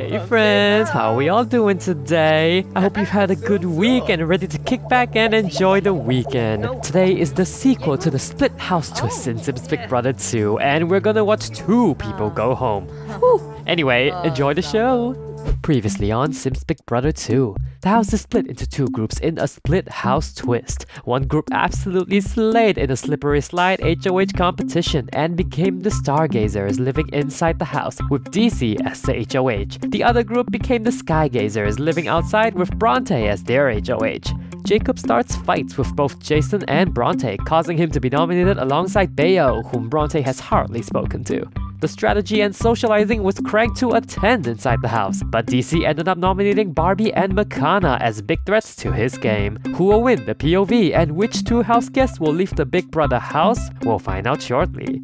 Hey friends, how are we all doing today? I hope you've had a good week and are ready to kick back and enjoy the weekend. Today is the sequel to the split house twist in Sims Big Brother 2, and we're gonna watch two people go home. Whew. Anyway, enjoy the show! Previously on Sims Big Brother 2, the house is split into two groups in a split house twist. One group absolutely slayed in a slippery slide HOH competition and became the stargazers living inside the house with DC as the HOH. The other group became the skygazers living outside with Bronte as their HOH. Jacob starts fights with both Jason and Bronte, causing him to be nominated alongside Bayo, whom Bronte has hardly spoken to. The strategy and socializing was cranked to a 10 inside the house, but DC ended up nominating Barbie and Makana as big threats to his game. Who will win the POV and which two house guests will leave the Big Brother house? We'll find out shortly.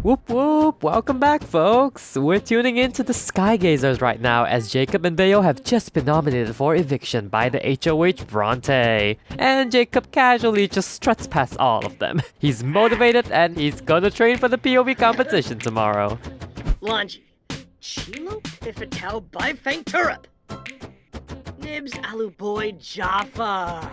Whoop whoop! Welcome back, folks! We're tuning into the Skygazers right now as Jacob and Bayo have just been nominated for eviction by the HOH Bronte. And Jacob casually just struts past all of them. He's motivated and he's gonna train for the POV competition tomorrow. Lanji, Chilo Pifatel Bifang Turup, Nibs Alu Boy Jaffa.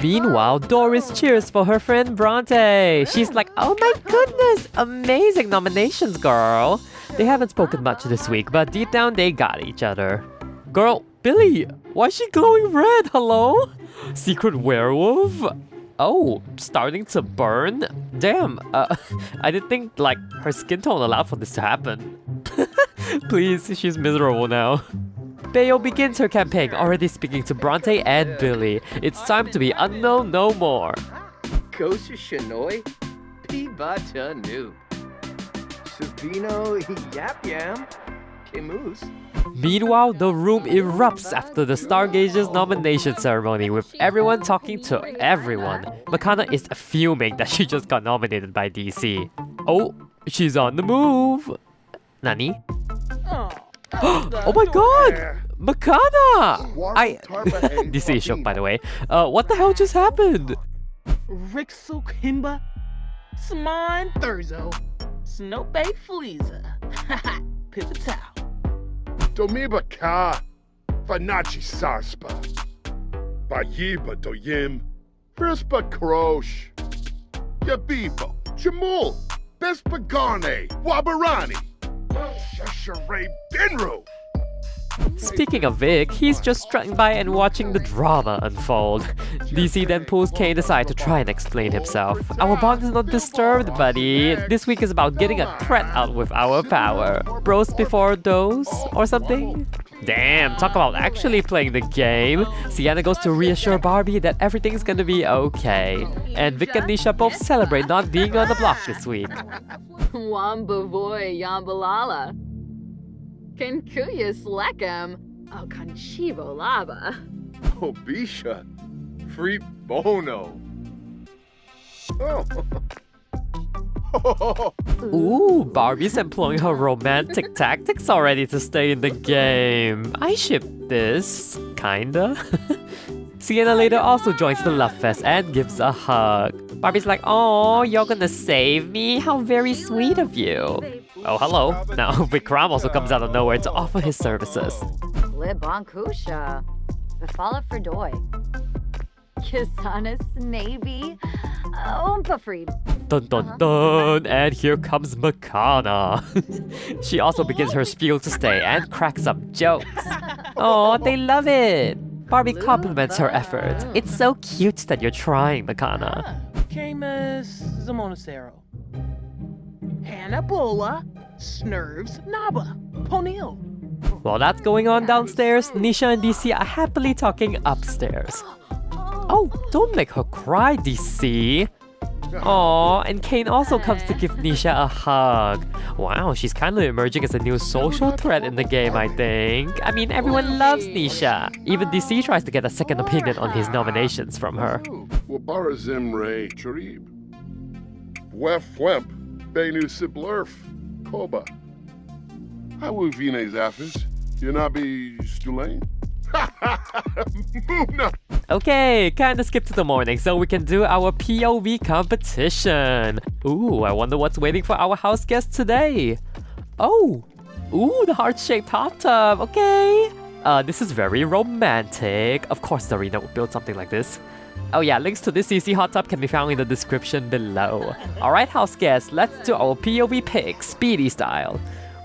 Meanwhile, Doris cheers for her friend Bronte. She's like, oh my goodness, amazing nominations, girl. They haven't spoken much this week, but deep down they got each other. Girl, Billy, why is she glowing red? Hello? Secret werewolf? Oh, starting to burn? Damn, I didn't think like her skin tone allowed for this to happen. Please, she's miserable now. Bayo begins her campaign, already speaking to Bronte and Billy. It's time to be unknown no more. Kosha Shanoi, Pibata Noob, Supino Yap Yam, Kimus. Meanwhile, the room erupts after the Stargazers nomination ceremony, with everyone talking to everyone. Makana is fuming that she just got nominated by DC. Oh, she's on the move! Nani? Oh my god! Makana! DC is shocked, by the way. What the hell just happened? Rixo Kimba, Saman Thurzo, Snowbay Fleeza, Pivotal. Domiba Ka, Fanachi Sarspa, Bayiba Doyim, Frispa Krosh, Yabibo, Jamul, Bespagane, Wabarani, Shasharay Benro. Speaking of Vic, he's just strutting by and watching the drama unfold. DC then pulls Kane aside to try and explain himself. Our bond is not disturbed, buddy. This week is about getting a threat out with our power. Bros before those, or something? Damn, talk about actually playing the game. Sienna goes to reassure Barbie that everything's gonna be okay. And Vic and Nisha both celebrate not being on the block this week. Wamba voy yambalala. Kenkuya slekam. Oh, conchivo lava. Obisha, Free Bono. Oh. Ooh, Barbie's employing her romantic tactics already to stay in the game. I ship this, kinda. Sienna later also joins the love fest and gives a hug. Barbie's like, oh, you're gonna save me? How very sweet of you. Oh, hello. Now, Vikram also comes out of nowhere to offer his services. Libankusha, Befala Ferdoy, Kisana Snaby, Oompafreed. Dun dun dun! And here comes Makana. She also begins her spiel to stay and cracks up jokes. Oh, they love it! Barbie compliments her effort. It's so cute that you're trying, Makana. Camus Zamonacero, Hannah Bola, Snurves Naba, Ponil. While that's going on downstairs, Nisha and DC are happily talking upstairs. Oh, don't make her cry, DC. Aw, and Kane also comes to give Nisha a hug. Wow, she's kind of emerging as a new social threat in the game, I think. I mean, everyone loves Nisha. Even DC tries to get a second opinion on his nominations from her. Wabarazim Ray Charib. Wef Wemp. Benu Siblurf. Koba. How Vine Zaffis? Yanabi Stulain? Muna! Okay, kinda skip to the morning so we can do our POV competition. Ooh, I wonder what's waiting for our house guests today. Oh, ooh, the heart-shaped hot tub, okay. This is very romantic. Of course Zarina would build something like this. Oh yeah, links to this CC hot tub can be found in the description below. Alright house guests, let's do our POV pick, speedy style.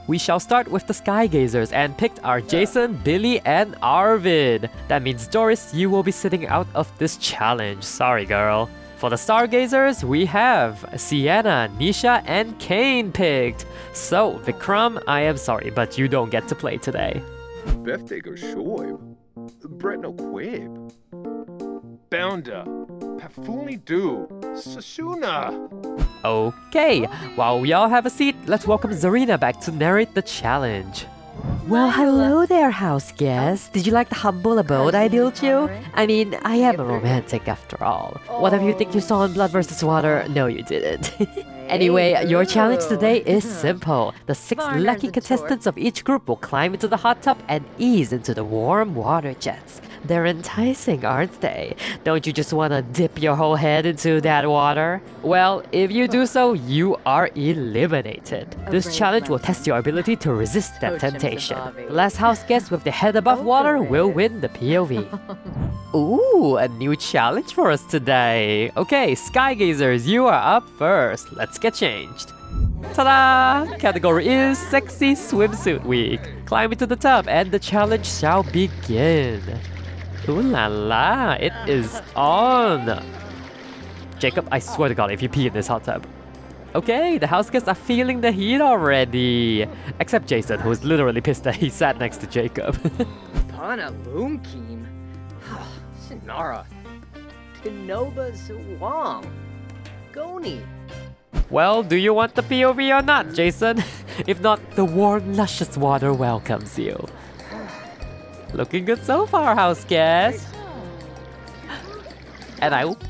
We shall start with the Skygazers and picked are Jason, Billy, and Arvid. That means Doris, you will be sitting out of this challenge. Sorry, girl. For the Stargazers, we have Sienna, Nisha, and Kane picked. So, Vikram, I am sorry, but you don't get to play today. Beftaker Shoib. Brett no Quib. Bounda. Pafuni Do. Sashuna. Okay, while we all have a seat, let's welcome Zarina back to narrate the challenge. Well, hello there, house guests. Did you like the humble abode I built you? I mean, I am a romantic after all. Whatever you think you saw in Blood vs. Water, no you didn't. Anyway, your challenge today is simple. The 6 lucky contestants of each group will climb into the hot tub and ease into the warm water jets. They're enticing, aren't they? Don't you just want to dip your whole head into that water? Well, if you do so, you are eliminated. This challenge will test your ability to resist that temptation. The last house guest with the head above water will win the POV. Ooh, a new challenge for us today. Okay, Skygazers, you are up first. Let's get changed. Ta-da! Category is Sexy Swimsuit Week. Climb into the tub and the challenge shall begin. Ooh la la, it is on! Jacob, I swear to God, if you pee in this hot tub. Okay, the house guests are feeling the heat already. Except Jason, who is literally pissed that he sat next to Jacob. Pana Loomkeem. Sinara. Tinoba Zuwang. Goni. Well, do you want the POV or not, Jason? If not, the warm, luscious water welcomes you. Looking good so far, house guests. And I hope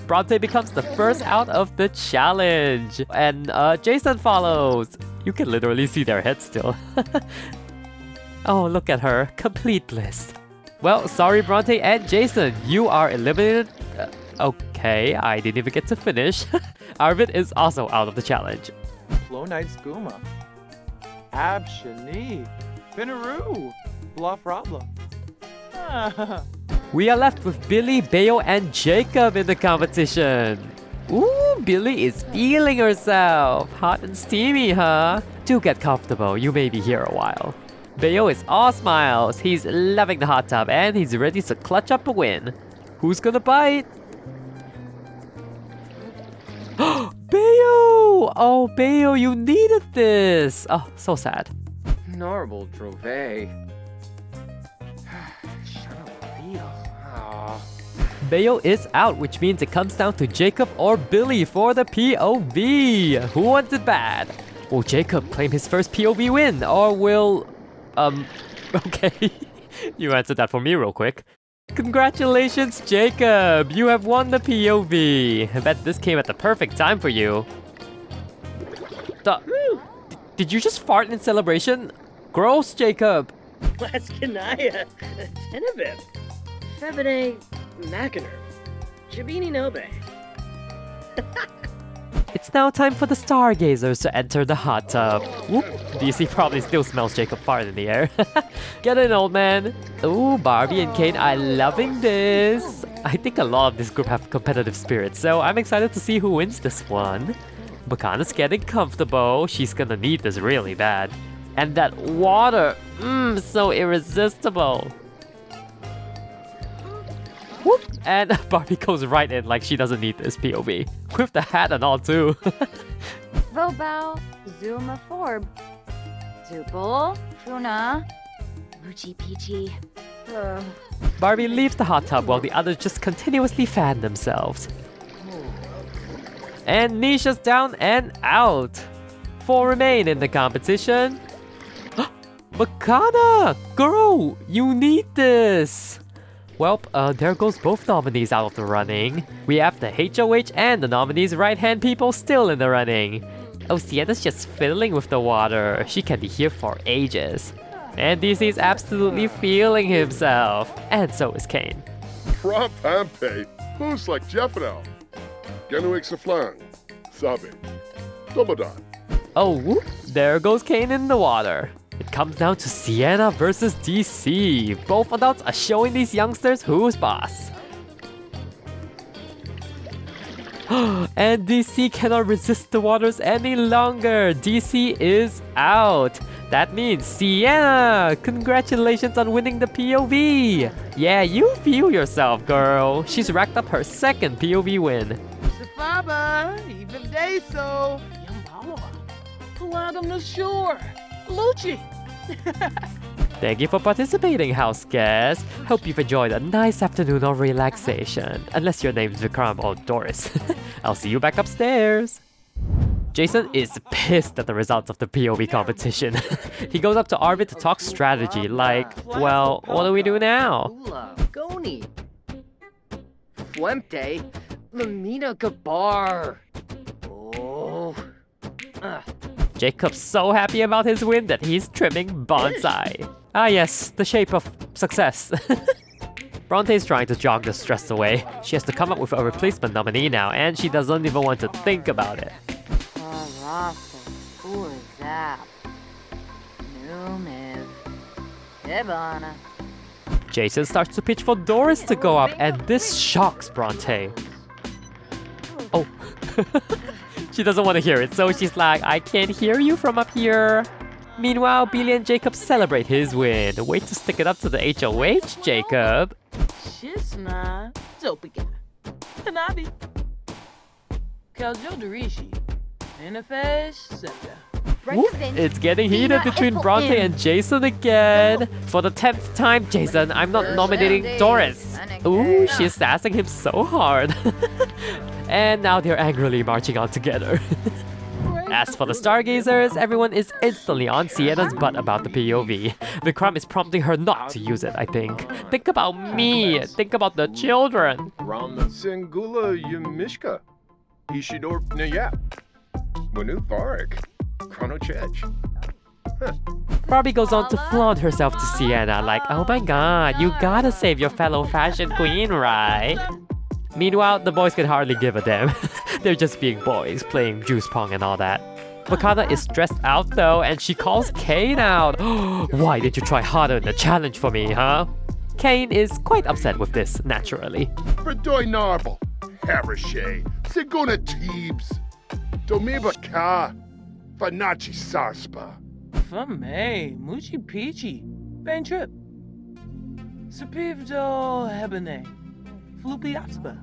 Bronte becomes the first out of the challenge. And Jason follows. You can literally see their heads still. Oh, look at her. Complete bliss. Well, sorry Bronte and Jason, you are eliminated. Okay, I didn't even get to finish. Arvid is also out of the challenge. Flow Night Skooma. Ab Shani. Finaroo. Bluff Rabla. We are left with Billy, Bayo, and Jacob in the competition. Ooh, Billy is feeling herself. Hot and steamy, huh? Do get comfortable, you may be here a while. Bayo is all smiles. He's loving the hot tub and he's ready to clutch up a win. Who's gonna bite? Bayo! Oh, Bayo, you needed this. Oh, so sad. Normal Drove. Bayo is out, which means it comes down to Jacob or Billy for the POV. Who wants it bad? Will Jacob claim his first POV win, or will... okay. You answered that for me real quick. Congratulations, Jacob! You have won the POV. I bet this came at the perfect time for you. Did you just fart in celebration? Gross, Jacob! Laskanaya. Tenebib. Febine. Mackiner. Jabini Nobe. It's now time for the Stargazers to enter the hot tub. Whoop, DC probably still smells Jacob fart in the air. Get in, old man. Ooh, Barbie and Kane are loving this. I think a lot of this group have competitive spirit, so I'm excited to see who wins this one. Bakana's getting comfortable. She's gonna need this really bad. And that water, so irresistible. Whoop! And Barbie goes right in like she doesn't need this POV. With the hat and all too. Vobao, Zuma Forb, Zupal, Funa, Muchi Peachy, Barbie leaves the hot tub while the others just continuously fan themselves. And Nisha's down and out. 4 remain in the competition. Makana! Girl, you need this! Well, there goes both nominees out of the running. We have the HOH and the nominees' right-hand people still in the running. Oh, Sienna's just fiddling with the water. She can be here for ages. And DC is absolutely feeling himself. And so is Kane. Prop Hampe. Who's like Jeffrey? Genuik Saflang. Sabi. Domodan. Oh, whoop, there goes Kane in the water. It comes down to Sienna versus DC. Both adults are showing these youngsters who's boss. And DC cannot resist the waters any longer. DC is out. That means Sienna! Congratulations on winning the POV! Yeah, you feel yourself, girl. She's racked up her second POV win. Safaba, even day so. Yambalawa. Puladam the shore. Lucci. Thank you for participating, house guests. Hope you've enjoyed a nice afternoon of relaxation. Unless your name's Vikram or Doris. I'll see you back upstairs. Jason is pissed at the results of the POV competition. He goes up to Arvid to talk strategy, like, well, what do we do now? Goni. Fuente. Lamina Gabar. Oh. Jacob's so happy about his win that he's trimming bonsai. Ah yes, the shape of success. Bronte's trying to jog the stress away. She has to come up with a replacement nominee now, and she doesn't even want to think about it. Jason starts to pitch for Doris to go up, and this shocks Bronte. Oh. She doesn't want to hear it, so she's like, I can't hear you from up here. Meanwhile, Billy and Jacob celebrate his win. Wait to stick it up to the HOH, Jacob. Shisna. Zopiga. Hanabi. Kaljodarishi. Inafesh Septa. Whoop, it's getting heated between Bronte and Jason again. For the 10th time, Jason, I'm not nominating Doris. Ooh, she's sassing him so hard. And now they're angrily marching on together. As for the stargazers, everyone is instantly on Sienna's butt about the POV. Vikram is prompting her not to use it, I think. Think about me. Think about the children. Singula Yamishka. Ishidor Naya. Manu Varik. Chronochech. Barbie goes on to flaunt herself to Sienna like, oh my god, you gotta save your fellow fashion queen, right? Meanwhile, the boys can hardly give a damn. They're just being boys, playing juice pong and all that. Makana is stressed out though, and she calls Kane out. Why did you try harder in the challenge for me, huh? Kane is quite upset with this, naturally. Verdoy Narble. Harishay. Siguna Teebs. Domiba Ka. Fanachi Sarspa. Fame. Muchi Peachy. Ben Trip. Supivdo Hebene. Floopy Aspa.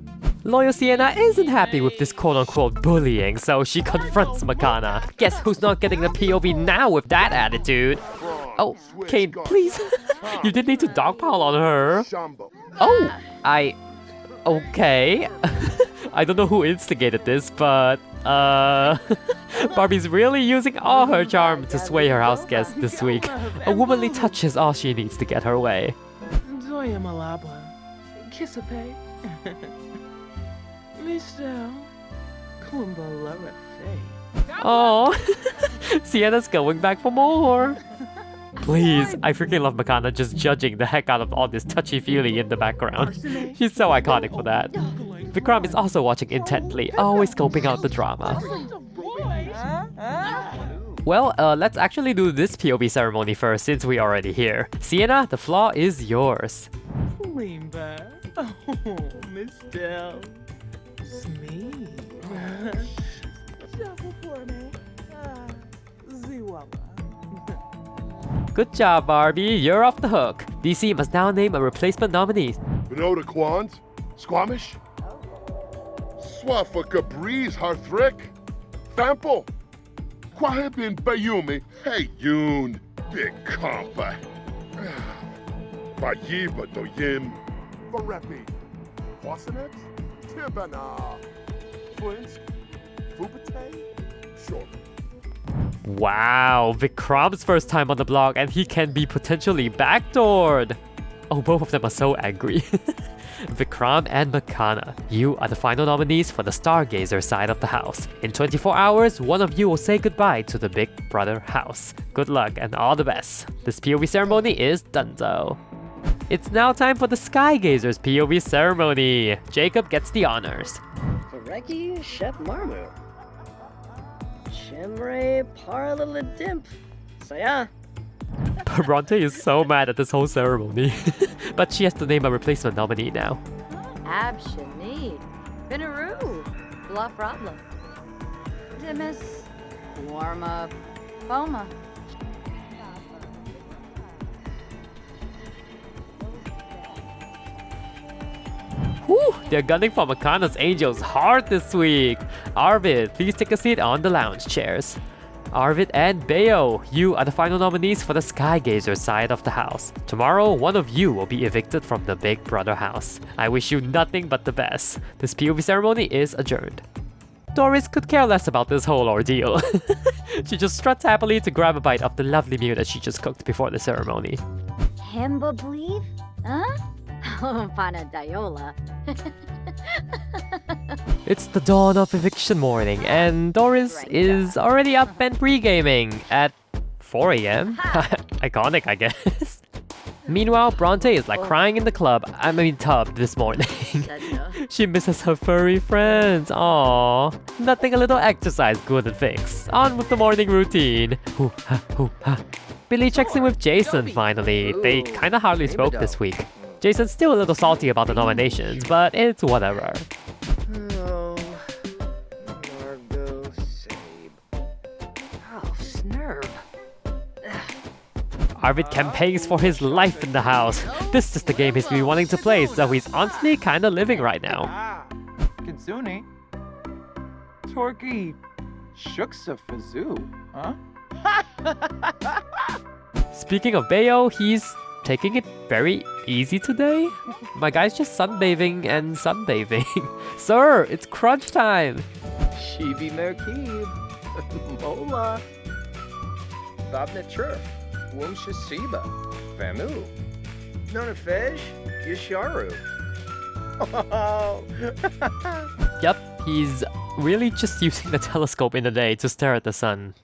Loyal Sienna isn't happy with this quote-unquote bullying, so she confronts Makana. Guess who's not getting the POV now with that attitude? Oh, Kane, please. You didn't need to dogpile on her. Oh, okay. I don't know who instigated this, but Barbie's really using all her charm to sway her house guests this week. A womanly touch is all she needs to get her way. Zoya Malaba. Kissape. Mr. Kumba Oh, Sienna's going back for more. Please, I freaking love Makana just judging the heck out of all this touchy-feely in the background. She's so iconic for that. Vikram is also watching intently, always scoping out the drama. Well, let's actually do this POV ceremony first since we're already here. Sienna, the floor is yours. Limba. Oh, Mr. Smee. Good job, Barbie. You're off the hook. DC must now name a replacement nominee. Benoda Quans? Squamish? Swafaka Breeze Harthrick? Fample? Quahibin Bayumi? Hey, Yoon. Big compa. Bayiba doyim. Varepi. Wasanet. Tibana. Twins. Fubate. Sure. Wow, Vikram's first time on the block and he can be potentially backdoored. Oh, both of them are so angry. Vikram and Makana, you are the final nominees for the Stargazer side of the house. In 24 hours, one of you will say goodbye to the Big Brother house. Good luck and all the best. This POV ceremony is donezo. It's now time for the Skygazers POV ceremony. Jacob gets the honors. Vareki Shep Marmu. Chimre Parlalidimp. Saya. Bronte is so mad at this whole ceremony. But she has to name a replacement nominee now. Abshanid. Binaroo. Bluff Problem. Dimas. Warm up. Boma. Whew, they're gunning for Makana's Angels hard this week. Arvid, please take a seat on the lounge chairs. Arvid and Bayo, you are the final nominees for the Skygazer side of the house. Tomorrow, one of you will be evicted from the Big Brother house. I wish you nothing but the best. This POV ceremony is adjourned. Doris could care less about this whole ordeal. She just struts happily to grab a bite of the lovely meal that she just cooked before the ceremony. Himba believe? Huh? Oh, Panadayola. It's the dawn of eviction morning, and Doris is already up and pre-gaming at 4 a.m. Iconic, I guess. Meanwhile, Bronte is like crying in the tub this morning. She misses her furry friends. Aww. Nothing a little exercise couldn't fix. On with the morning routine. Billy checks in with Jason finally. They kinda hardly spoke this week. Jason's still a little salty about the nominations, but it's whatever. Oh, Margo Sabe. Oh, Snurb. Arvid campaigns for his life in the house. This is the game he's been wanting to play, so he's honestly kinda living right now. Kitsune. Torky. Shuksa Fazoo. Huh? Speaking of Bayo, he's taking it very easy today. My guy's just sunbathing and sunbathing. Sir, it's crunch time. Shibi Merkib. Mola. Babnet Churf. Wumshasiba. Famu. Nonafej. Yisharu. Oh. Yup, he's really just using the telescope in the day to stare at the sun.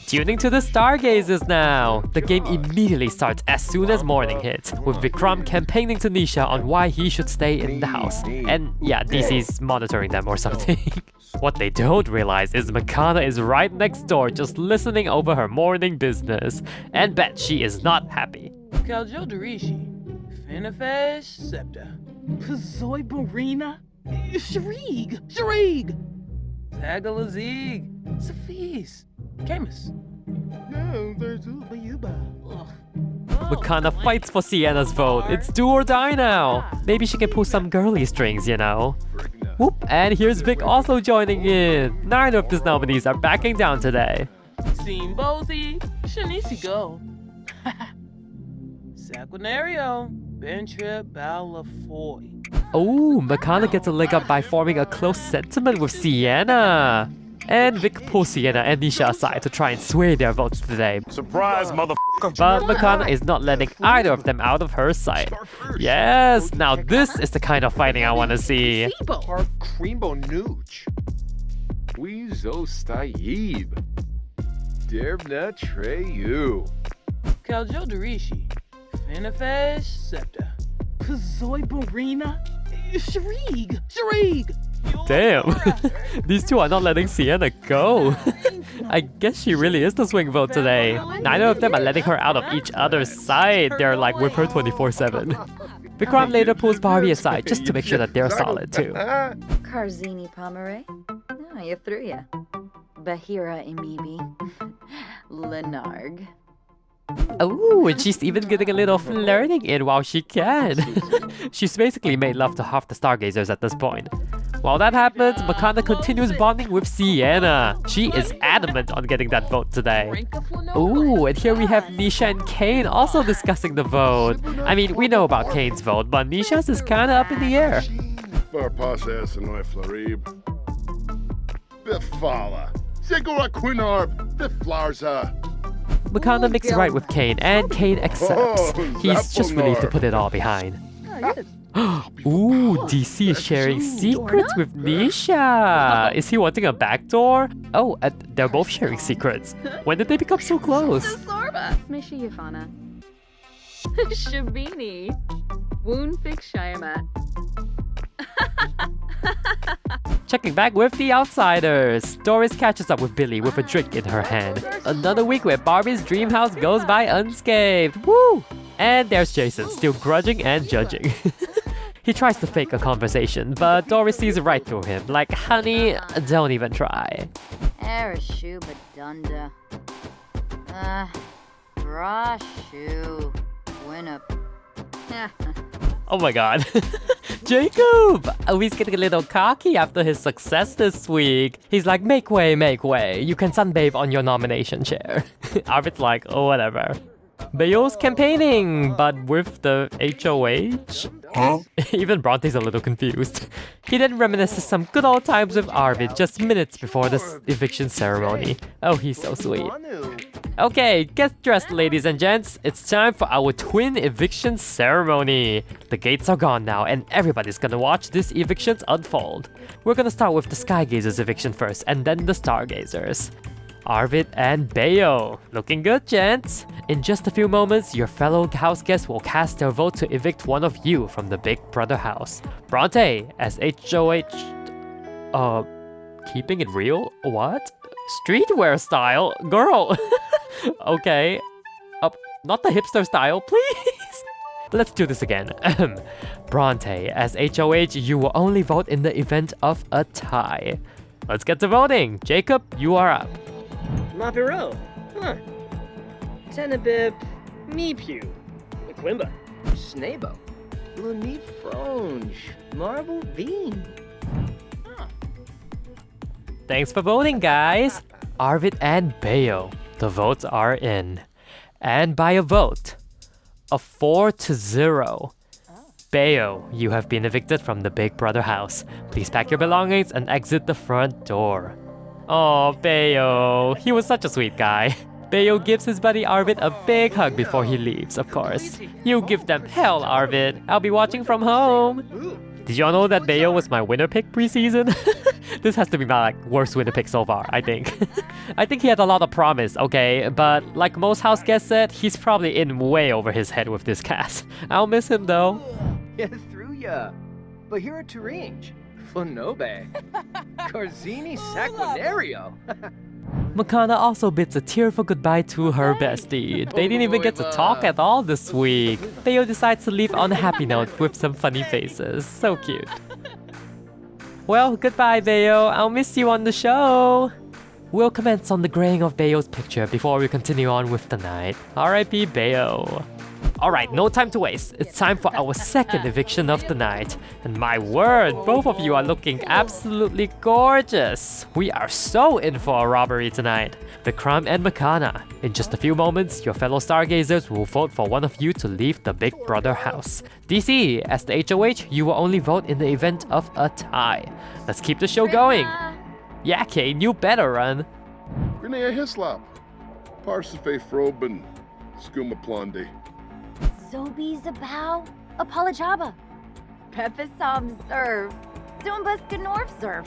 Tuning to the Stargazers now! The game immediately starts as soon as morning hits, with Vikram campaigning to Nisha on why he should stay in the house. And yeah, DC's monitoring them or something. What they don't realize is Makana is right next door just listening over her morning business. And bet she is not happy. Kaljo Darishi. Finafesh Septa. Pazoi Barina. Shrieg. Zagalazig. Safis. Camus. No, there's Bayuba. Makana fights for Sienna's vote. It's do or die now. Maybe she can pull some girly strings, you know. Whoop, and here's Vic also joining in. Neither of these nominees are backing down today. Simbozi. Shanisi go. Saquinario. Bentrip Balafoy. Oh, Makana gets a leg up by forming a close sentiment with Sienna. And Vic pulls Sienna and Nisha aside to try and sway their votes today. Surprise, motherfucker. But Makana is not letting either of them out of her sight. Yes, now this is the kind of fighting I want to see. Park Creambo Nooch. Weezo Stayib. Derbna Treyu. Kaljo Darishi. Finafesh Septa. Pazoi Barina. Shrieg. Damn, these two are not letting Sienna go. I guess she really is the swing vote today. Neither of them are letting her out of each other's side. They're like with her 24/7. Vikram later pulls Barbie aside just to make sure that they're solid too. Karzini Pomere. Oh, you threw ya. Bahira Imibi. Lenarg. Oh, and she's even getting a little flirting in while she can. She's basically made love to half the Stargazers at this point. While that happens, Makana continues bonding with Sienna. She is adamant on getting that vote today. Ooh, and here we have Nisha and Kane also discussing the vote. I mean, we know about Kane's vote, but Nisha's is kinda up in the air. För passes and I florib. Befala. Segura quinarb. Beflarza. Makana makes it right with Kane, and Kane accepts. Oh, He's just relieved to Zapponar. put it all behind. Ooh, DC is sharing secrets with Nisha. Is he wanting a backdoor? Oh, they're both sharing secrets. When did they become so close? Sorba. Smishy Yafana. Shabini. Woon Fix Shayama. Checking back with the outsiders. Doris catches up with Billy with a drink in her hand. Another week where Barbie's dream house goes by unscathed. Woo! And there's Jason, still grudging and judging. He tries to fake a conversation, but Doris sees right through him. Like, honey, don't even try. Arashuba Dunda. Brashu. Winup. Oh my god. Jacob! Oh, he's getting a little cocky after his success this week. He's like, make way, make way. You can sunbathe on your nomination chair. Arvid's like, oh, whatever. Bayo's campaigning, but with the HOH? Huh? Even Bronte's a little confused. He then reminisces some good old times with Arvid just minutes before the eviction ceremony. Oh, he's so sweet. Okay, get dressed, ladies and gents. It's time for our twin eviction ceremony. The gates are gone now, and everybody's gonna watch this evictions unfold. We're gonna start with the Skygazers eviction first, and then the Stargazers. Arvid and Bayo. Looking good, gents. In just a few moments, your fellow house guests will cast their vote to evict one of you from the Big Brother house. Bronte as HOH... keeping it real? What? Streetwear style? Girl! Okay. Not the hipster style, please! Let's do this again. Bronte as HOH, you will only vote in the event of a tie. Let's get to voting. Jacob, you are up. Mapiro. Huh. Tenebib. Meepew. Aquimba. Snabo. Lunif Fronge. Marble Bean. Thanks for voting, guys. Arvid and Bayo. The votes are in. And by a vote of 4-0. Bayo, you have been evicted from the Big Brother house. Please pack your belongings and exit the front door. Oh, Bayo. He was such a sweet guy. Bayo gives his buddy Arvid a big hug before he leaves, of course. You give them hell, Arvid. I'll be watching from home. Did y'all know that Bayo was my winner pick preseason? This has to be my worst winner pick so far, I think. I think he had a lot of promise, okay? But like most house guests said, he's probably in way over his head with this cast. I'll miss him though. Yeah, through ya. But here to range. Flonobe. Corzini Saquinario. Makana also bids a tearful goodbye to her bestie. They didn't even get to talk at all this week. Bayo decides to leave on a happy note with some funny faces. So cute. Well, goodbye, Bayo. I'll miss you on the show. We'll commence on the graying of Bayo's picture before we continue on with the night. R.I.P. Bayo. Alright, no time to waste. It's time for our second eviction of the night. And my word, both of you are looking absolutely gorgeous. We are so in for a robbery tonight. Vikram and Makana. In just a few moments, your fellow Stargazers will vote for one of you to leave the Big Brother house. DC, as the HOH, you will only vote in the event of a tie. Let's keep the show going. Yeah, Kane, you better run. Grenea Hislop. Parsife Froben. Skuma Plondi. Zobi Zabao. Apolajaba. Pepasam Serve. Zumbas Gnorf Serve.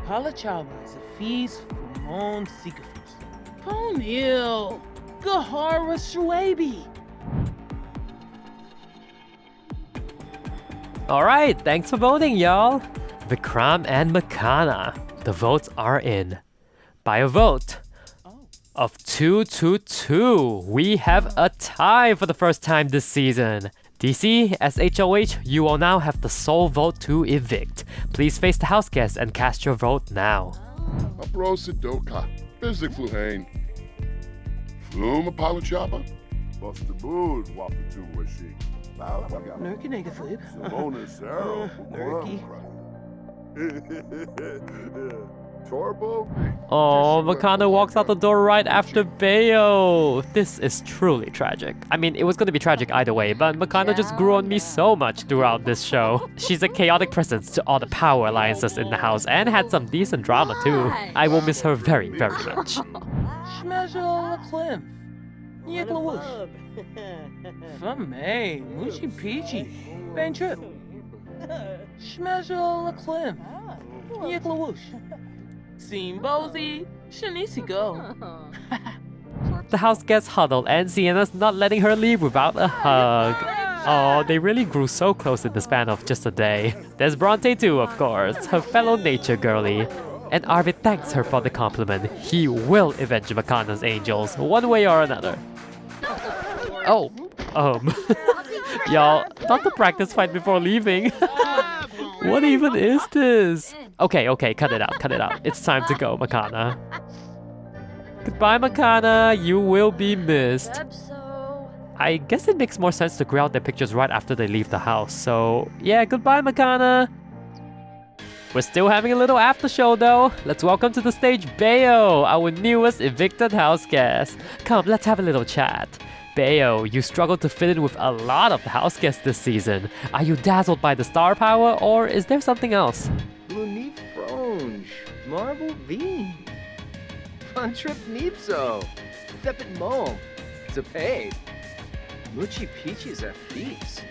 Palachaba is a feast for Mon Sikafus. Ponil. Gahara Shwabi. Alright, thanks for voting, y'all. Vikram and Makana. The votes are in. By a vote of 2-2, we have a tie for the first time this season. DC, as HOH, you will now have the sole vote to evict. Please face the house guests and cast your vote now. Uprosa Doka. Bizik Fluhane. Flum Apolachaba. Buster Bood Wapatu Washi. Nurky nigga flip. Simona Zero. Nurky. Torbo? Oh, Makana walks out the door right after Bayo. This is truly tragic. I mean, it was gonna be tragic either way, but Makana just grew on me so much throughout this show. She's a chaotic presence to all the power alliances in the house and had some decent drama too. I will miss her very, very much. Schmezzle Clem. Yekla whoosh. Fame. Moochy peachy. Bang trip. Schmezzle Clem. Yekla whoosh. Seam Bozy. Shanisi go. The house gets huddled and Sienna's not letting her leave without a hug. Oh, they really grew so close in the span of just a day. There's Bronte too, of course, her fellow nature girlie. And Arvid thanks her for the compliment. He will avenge Makana's angels, one way or another. Oh, y'all, not to practice fight before leaving. What even is this? Okay, cut it out. It's time to go, Makana. Goodbye, Makana. You will be missed. I guess it makes more sense to grab out their pictures right after they leave the house. So, yeah, goodbye, Makana. We're still having a little after show though. Let's welcome to the stage Bayo, our newest evicted house guest. Come, let's have a little chat. Bayo, you struggled to fit in with a lot of the house guests this season. Are you dazzled by the star power, or is there something else? Lunif Fronge. Marble Bean. Fun trip Nipso. Thepit Mom. Zapade. Muchi Peaches at Feast.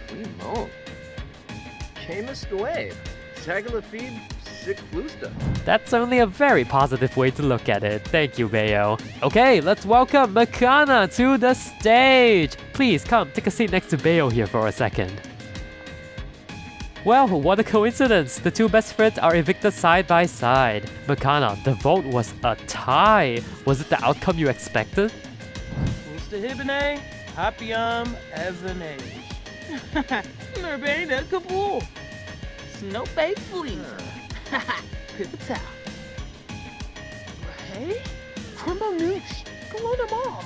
Free Mom. Camus Goe. Tagala Feed. Sick Flusta. That's only a very positive way to look at it. Thank you, Bayo. Okay, let's welcome Makana to the stage. Please come, take a seat next to Bayo here for a second. Well, what a coincidence. The two best friends are evicted side by side. Makana, the vote was a tie. Was it the outcome you expected? Mr. Hibine. Happyum Evane. Nurbane Kabul. Snowbake Fleas. Pivot out. Hey? Crimbo Noosh. Galona Mog.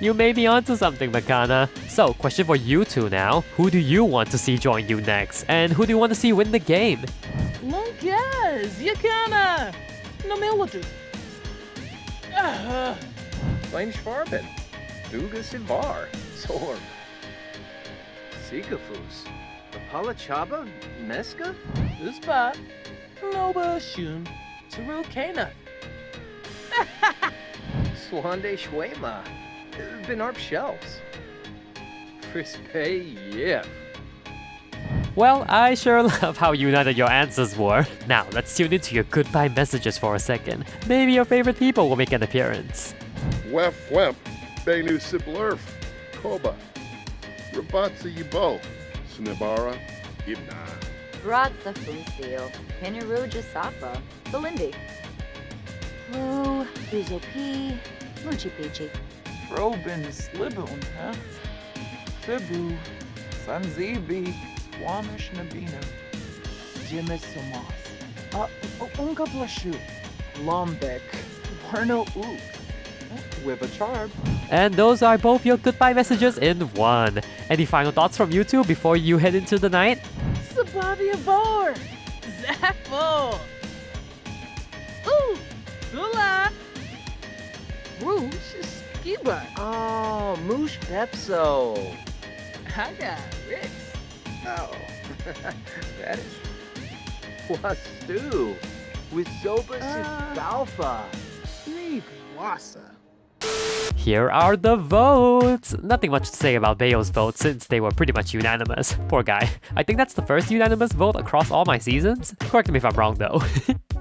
You may be onto something, Makana. So, question for you two now. Who do you want to see join you next? And who do you want to see win the game? No guess. Yakana. No melody. Flame Schwarben. Duga Sivar. Zorb. Sikafus. Apala Chaba? Meska? Uzba. Noba Shun. Taru Kana. Swande Shwema. Benarp Shells. Frispe Yif. Well, I sure love how united your answers were. Now, let's tune into your goodbye messages for a second. Maybe your favorite people will make an appearance. Wef Wemp. Benu Siblerf. Koba. Rabatsa Yibo. Snibara. Ibna. Bratza Funsil. Pinaru Jasapa. Belindi. Blue. Buzo P. Muchi Pichi. Robin Slibun, huh? Fibu. Sanzibi. Wamish Nabina. Jimis Samas. Unga Blashu. Lombek. Warno Oops. With a charm. And those are both your goodbye messages in one. Any final thoughts from you two before you head into the night? Sabavia Bar. Zaffo. Ooh. Sula. Roosh Skiba. Oh, Moosh Pepso. Haga Rix. Oh, that is. Wastu. With Zoba Balfa. Maybe Wasa. Here are the votes! Nothing much to say about Bayo's vote since they were pretty much unanimous. Poor guy. I think that's the first unanimous vote across all my seasons. Correct me if I'm wrong though.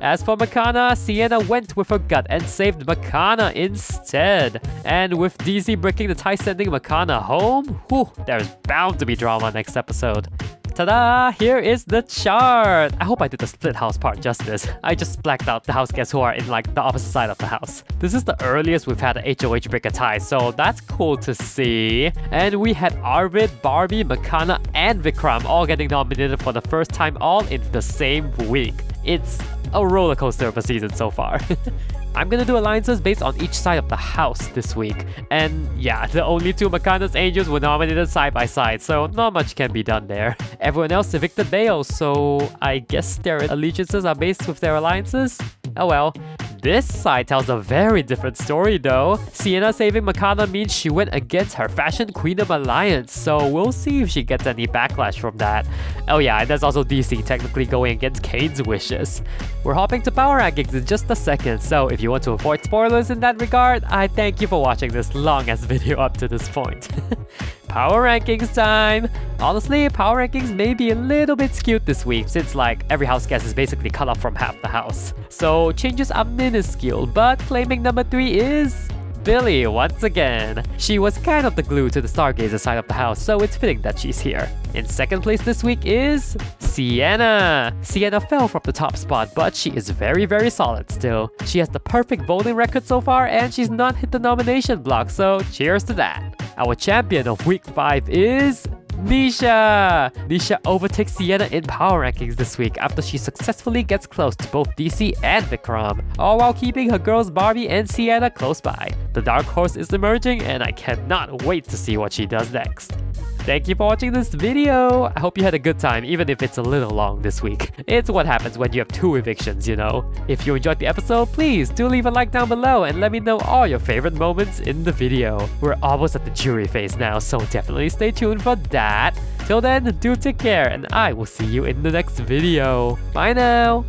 As for Makana, Sienna went with her gut and saved Makana instead. And with DZ breaking the tie sending Makana home, whew, there's bound to be drama next episode. Ta-da! Here is the chart! I hope I did the split house part justice. I just blacked out the house guests who are in like the opposite side of the house. This is the earliest we've had a HOH break a tie, so that's cool to see. And we had Arvid, Barbie, Makana, and Vikram all getting nominated for the first time all in the same week. It's a roller coaster of a season so far. I'm gonna do alliances based on each side of the house this week. And yeah, the only two Makana's Angels were nominated side by side, so not much can be done there. Everyone else evicted Bayo, so I guess their allegiances are based with their alliances? Oh well. This side tells a very different story though. Sienna saving Makana means she went against her Fashion Queendom alliance, so we'll see if she gets any backlash from that. Oh yeah, and there's also DC technically going against Kane's wishes. We're hopping to power rankings in just a second, so if you want to avoid spoilers in that regard, I thank you for watching this long-ass video up to this point. Power rankings time! Honestly, power rankings may be a little bit skewed this week since like every house guest is basically cut off from half the house. So changes are minuscule, but claiming number 3 is Billy once again. She was kind of the glue to the Stargazer side of the house, so it's fitting that she's here. In second place this week is Sienna. Sienna fell from the top spot, but she is very solid still. She has the perfect voting record so far and she's not hit the nomination block, so cheers to that. Our champion of week 5 is Nisha! Nisha overtakes Sienna in power rankings this week after she successfully gets close to both DC and Vikram, all while keeping her girls Barbie and Sienna close by. The dark horse is emerging and I cannot wait to see what she does next. Thank you for watching this video! I hope you had a good time even if it's a little long this week. It's what happens when you have 2 evictions, you know? If you enjoyed the episode, please do leave a like down below and let me know all your favorite moments in the video. We're almost at the jury phase now, so definitely stay tuned for that. Till then, do take care and I will see you in the next video. Bye now!